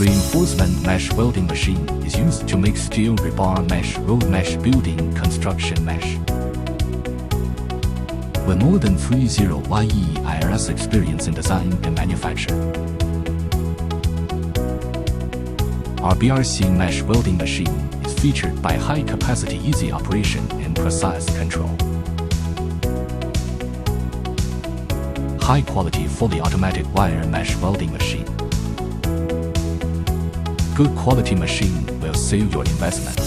Reinforcement mesh welding machine is used to make steel rebar mesh, road mesh, building construction mesh. With more than 30 years experience in design and manufacture. Our BRC mesh welding machine is featured by high-capacity easy operation and precise control. High-quality fully automatic wire mesh welding machine. Good quality machine will save your investment.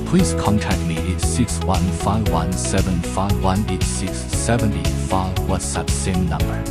Please contact me at 615175186785 WhatsApp same number.